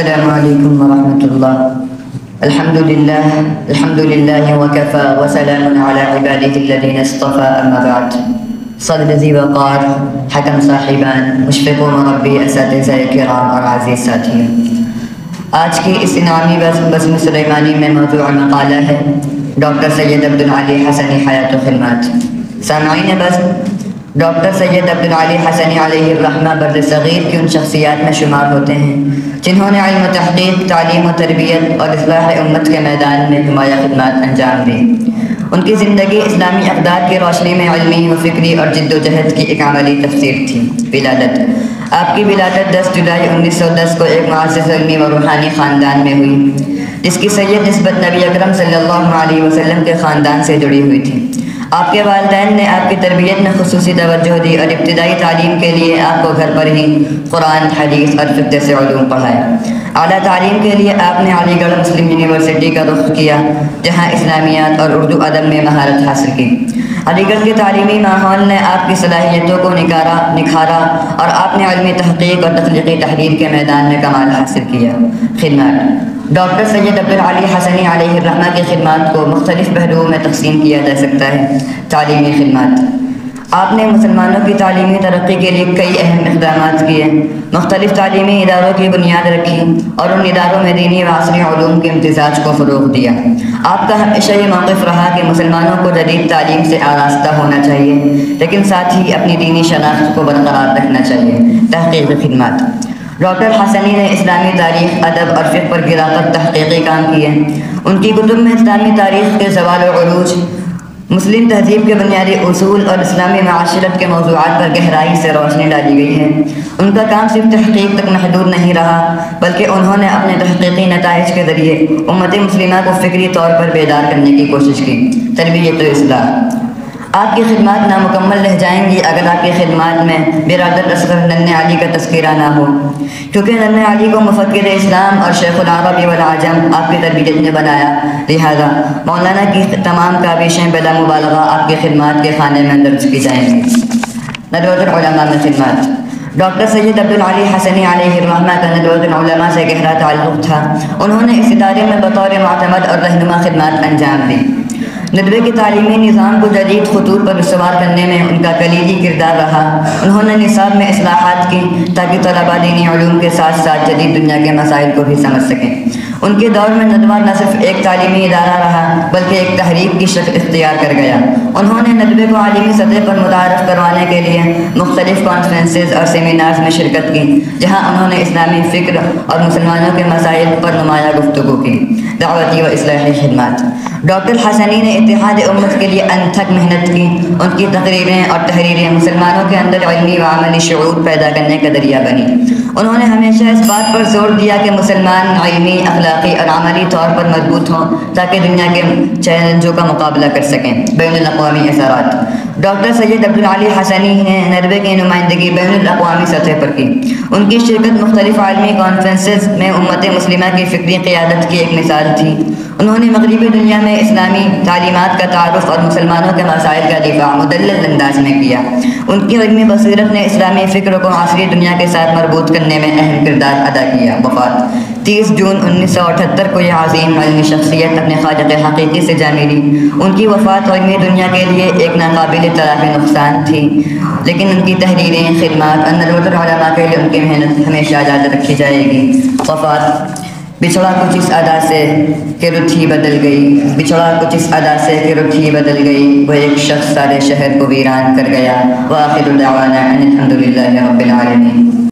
السلام علیکم ورحمۃ اللہ۔ الحمد للہ وکفى وسلام علی عباده الذین اصطفى اما بعد۔ صدر ذی وقار، حکم صاحبان، مشفق و مربی اساتذہ کرام اور عزیز ساتھیوں، آج کی اس انعامی بزم سلیمانی میں موضوع مقالہ ہے ڈاکٹر سید عبدالعلی حسنی حیات و خدمات۔ سامعین بزم، ڈاکٹر سید عبدالعلی حسنی علیہ الرحمہ بر صغیر کی ان شخصیات میں شمار ہوتے ہیں جنہوں نے علم و تحقیق، تعلیم و تربیت اور اصلاح امت کے میدان میں نمایاں خدمات انجام دی۔ ان کی زندگی اسلامی اقدار کی روشنی میں علمی و فکری اور جد و جہد کی ایک عملی تفسیر تھی۔ ولادت: آپ کی ولادت 10 جولائی 1910 کو ایک معزز علمی و روحانی خاندان میں ہوئی، جس کی سید نسبت نبی اکرم صلی اللہ علیہ وسلم کے خاندان سے جڑی ہوئی تھی۔ آپ کے والدین نے آپ کی تربیت میں خصوصی توجہ دی اور ابتدائی تعلیم کے لیے آپ کو گھر پر ہی قرآن، حدیث اور فقہ سے علوم پڑھائے۔ اعلیٰ تعلیم کے لیے آپ نے علی گڑھ مسلم یونیورسٹی کا رخ کیا، جہاں اسلامیات اور اردو ادب میں مہارت حاصل کی۔ علی گڑھ کے تعلیمی ماحول نے آپ کی صلاحیتوں کو نکھارا اور آپ نے علمی تحقیق اور تخلیقی تحریر کے میدان میں کمال حاصل کیا۔ خدمات: ڈاکٹر سید عبدالعلی حسنی علیہ الرحمہ کی خدمات کو مختلف پہلوؤں میں تقسیم کیا جا سکتا ہے۔ تعلیمی خدمات: آپ نے مسلمانوں کی تعلیمی ترقی کے لیے کئی اہم اقدامات کیے، مختلف تعلیمی اداروں کی بنیاد رکھی اور ان اداروں میں دینی و عصری علوم کے امتزاج کو فروغ دیا۔ آپ کا ہمیشہ یہ موقف رہا کہ مسلمانوں کو جدید تعلیم سے آراستہ ہونا چاہیے، لیکن ساتھ ہی اپنی دینی شناخت کو برقرار رکھنا چاہیے۔ تحقیقی خدمات: ڈاکٹر حسنی نے اسلامی تاریخ، ادب اور فقہ پر گرا کر تحقیقی کام کیے۔ ان کی کتب میں اسلامی تاریخ کے زوال و عروج، مسلم تہذیب کے بنیادی اصول اور اسلامی معاشرت کے موضوعات پر گہرائی سے روشنی ڈالی گئی ہے۔ ان کا کام صرف تحقیق تک محدود نہیں رہا، بلکہ انہوں نے اپنے تحقیقی نتائج کے ذریعے امت مسلمہ کو فکری طور پر بیدار کرنے کی کوشش کی۔ تربیت و اصلاح: آپ کی خدمات نامکمل رہ جائیں گی اگر آپ کی خدمات میں برادر اصغر ننھے علی کا تذکرہ نہ ہو، کیونکہ ننھے علی کو مفکر اسلام اور شیخ العرب والعجم آپ کی تربیت نے بنایا، لہذا مولانا کی تمام کاوشیں بلا مبالغہ آپ کی خدمات کے خانے میں درج کی جائیں گی۔ ندوۃ العلماء میں خدمات: ڈاکٹر سید عبدالعلی حسنی علیہ الرحمہ کا ندوۃ العلماء سے گہرا تعلق تھا۔ انہوں نے اس ادارے میں بطور معتمد اور رہنما خدمات انجام دی۔ ندوے کے تعلیمی نظام کو جدید خطوط پر استوار کرنے میں ان کا کلیدی کردار رہا۔ انہوں نے نصاب میں اصلاحات کی تاکہ طلباء دینی علوم کے ساتھ ساتھ جدید دنیا کے مسائل کو بھی سمجھ سکیں۔ ان کے دور میں ندوہ نہ صرف ایک تعلیمی ادارہ رہا بلکہ ایک تحریک کی شکل اختیار کر گیا۔ انہوں نے ندوے کو عالمی سطح پر متعارف کروانے کے لیے مختلف کانفرنسز اور سیمینارز میں شرکت کی، جہاں انہوں نے اسلامی فکر اور مسلمانوں کے مسائل پر نمایاں گفتگو کی۔ دعوتی و اصلاحی خدمات: ڈاکٹر حسنی نے اتحاد امت کے لیے انتھک محنت کی۔ ان کی تقریریں اور تحریریں مسلمانوں کے اندر علمی و عملی شعور پیدا کرنے کا ذریعہ بنی۔ انہوں نے ہمیشہ اس بات پر زور دیا کہ مسلمان علمی، اخلاقی اور عملی طور پر مضبوط ہوں تاکہ دنیا کے چیلنجوں کا مقابلہ کر سکیں۔ بین الاقوامی اثرات: ڈاکٹر سید عبدالعلی حسنی نے ندوے کی نمائندگی بین الاقوامی سطح پر کی۔ ان کی شرکت مختلف عالمی کانفرنسز میں امت مسلمہ کی فکری قیادت کی ایک مثال تھی۔ انہوں نے مغربی دنیا میں اسلامی تعلیمات کا تعارف اور مسلمانوں کے مسائل کا دفاع مدلل انداز میں کیا۔ ان کی علمی بصیرت نے اسلامی فکر کو عصری دنیا کے ساتھ مربوط کرنے میں اہم کردار ادا کیا۔ وفات: 30 جون 1978 کو یہ عظیم علمی شخصیت اپنے خالق حقیقی سے جا ملی۔ ان کی وفات علمی دنیا کے لیے ایک ناقابل تلافی نقصان تھی، لیکن ان کی تحریریں، خدمات اور ندوۃ العلماء کے لیے ان کی محنت ہمیشہ یاد رکھی جائے گی۔ وفات: بچھڑا کچھ اس ادا سے کہ رت ہی بدل گئی، بچھڑا کچھ اس ادا سے کہ رت ہی بدل گئی، وہ ایک شخص سارے شہر کو ویران کر گیا۔ وآخر دعوانا ان الحمد للہ رب العالمین۔